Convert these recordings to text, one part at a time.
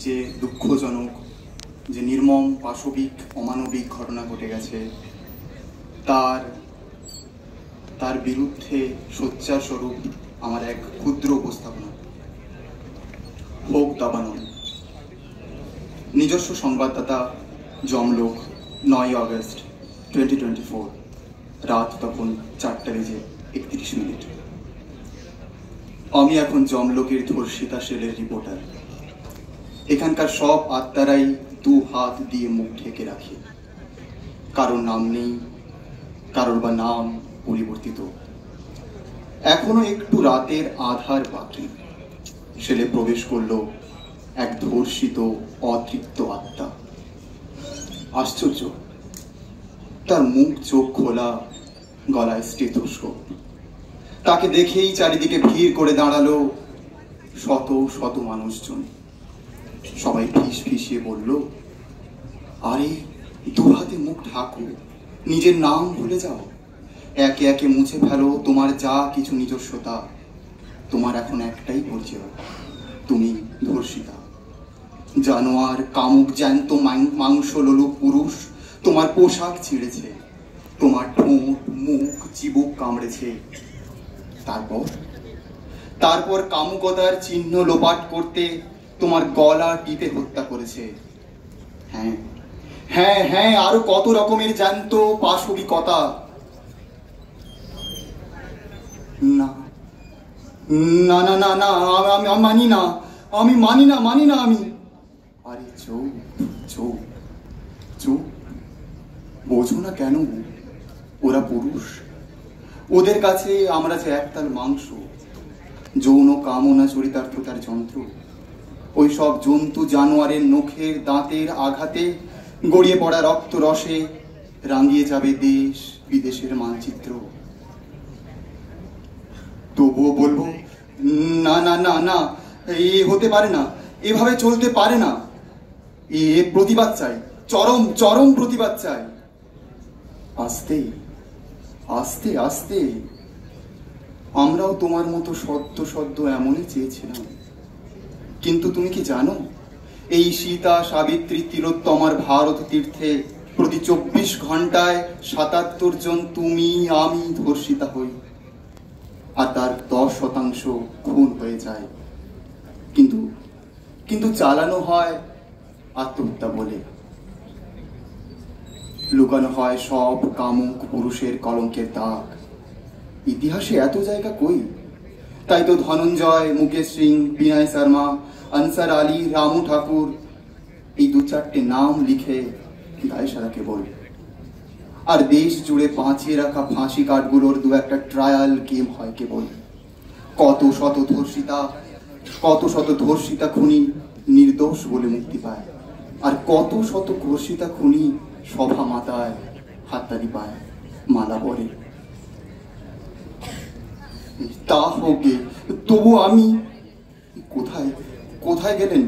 যে দুঃখজনক যে নির্মম পাশবিক অমানবিক ঘটনা ঘটে গেছে তার তার বিরুদ্ধে সোচ্চারস্বরূপ আমার এক ক্ষুদ্র উপস্থাপনা। হোক দাবানল। নিজস্ব সংবাদদাতা, জমলোক, 9 আগস্ট 2024, রাত তখন 4:31। আমি এখন জমলোকের ধর্ষিতা সেলের রিপোর্টার। এখানকার সব আত্মারাই 2 হাত দিয়ে মুখ ঢেকে রাখে। কারোর নাম নেই, কারোর বা নাম পরিবর্তিত। এখনো একটু রাতের আধার বাকি। সেলে প্রবেশ করল এক ধর্ষিত অতৃপ্ত আত্মা। আশ্চর্য, তার মুখ চোখ খোলা, গলায় স্টেথোস্কোপ। তাকে দেখেই চারিদিকে ভিড় করে দাঁড়ালো শত শত মানুষজন। সবাই ফিসফিসিয়ে বলল, আরে 2 হাতে মুখ ঢাকো, নিজের নাম ভুলে যাও, একে একে মুছে ফেলো তোমার যা কিছু নিজস্বতা। তোমার এখন একটাই পরিচয়, তুমি ধর্ষিতা। জানোয়ার, কামুক, জ্যান্ত মাংস লোলুপ পুরুষ তোমার পোশাক ছিঁড়েছে, তোমার ঠোঁট, মুখ, চিবুক কামড়েছে। তারপর কামুকতার চিহ্ন লোপাট করতে তোমার গলা টিপে হত্যা করেছে। হ্যাঁ হ্যাঁ হ্যাঁ, আরো কত রকমের জ্যান্ত পাশবিকতা। না না না না না, আমি মানি না, আমি মানি না, মানি না আমি। আরে চুপ চুপ চুপ, বোঝো না কেন? ওরা পুরুষ, ওদের কাছে আমরা যে একতাল মাংস, যৌন কামনা চরিতার্থতার যন্ত্র। ওই সব জন্তু জানোয়ারের নখের দাঁতের আঘাতে গড়িয়ে পড়া রক্ত রসে রাঙিয়ে যাবে দেশ বিদেশের মানচিত্র। তবুও বলবো, না না না না, এ হতে পারে না, এভাবে চলতে পারে না। এ প্রতিবাদ চাই, চরম চরম প্রতিবাদ চাই। আস্তে আস্তে আস্তে, আমরাও তোমার মতো সদ্য সদ্য এমনই চেয়েছিলাম। কিন্তু তুমি কি জানো, এই সীতা, সাবিত্রী, তিলোত্তমার ভারত তীর্থে প্রতি 24 ঘন্টায় 77 জন তুমি আমি ধর্ষিতা হই, আর তার 10% খুন হয়ে যায়। কিন্তু চালানো হয় আত্মহত্যা বলে, লুকানো হয় সব কামুক পুরুষের কলঙ্কের দাগ। ইতিহাসে এত জায়গা কই? তাই তো ধনঞ্জয়, মুকেশ সিং, বিনয় শর্মা, আনসার আলী, রামু ঠাকুর, এই 2-4টে নাম লিখে গায়ে সারা কেবল। আর দেশ জুড়ে বাঁচিয়ে রাখা ফাঁসি কাঠগুলোর 2-1টা ট্রায়াল গেম হয় কেবল। কত শত ধর্ষিতা খুনি নির্দোষ বলে মুক্তি পায়, আর কত শত ধর্ষিতা খুনি সভা মাতায়, হাততালি পায়, মালা পরে। তা হোকে, তবু আমি কোথায় কোথায় গেলেন?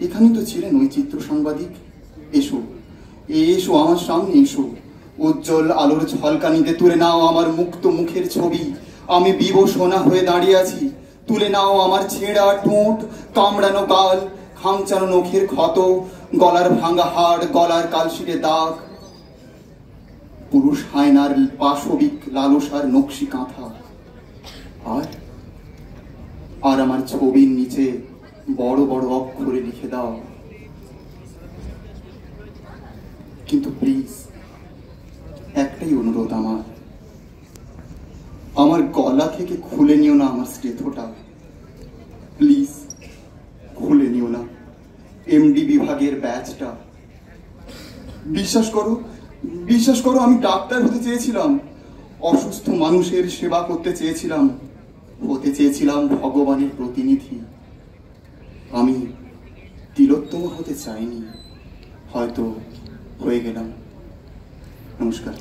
এখানেই তো ছিলেন ওই চিত্র সাংবাদিক। এসো এসো, আমার সামনে এসো। উজ্জ্বল আলোর ঝলকানিতে তুলে নাও আমার মুক্ত মুখের ছবি। আমি বিবসোনা হয়ে দাঁড়িয়ে আছি। তুলে নাও আমার ছেঁড়া ঠোঁট, কামড়ানো গাল, খামচানো নখের ক্ষত, গলার ভাঙা হাড়, গলার কালশিরে দাগ, পুরুষ হায়নার পাশবিক লালসার নকশি কাঁথা। আর আমার ছবির নিচে বড় বড় অক্ষরে লিখে দাও, কিন্তু প্লিজ একটাই অনুরোধ আমার গলা থেকে খুলে নিও না আমার স্টেথোটা। প্লিজ খুলে নিও না এমডি বিভাগের ব্যাচটা। বিশ্বাস করো, আমি ডাক্তার হতে চেয়েছিলাম, অসুস্থ মানুষের সেবা করতে চেয়েছিলাম, হতে চেয়েছিলাম ভগবানের প্রতিনিধি। আমি তিলোত্তমা হতে চাইনি, হয়তো হয়ে গেলাম। নমস্কার।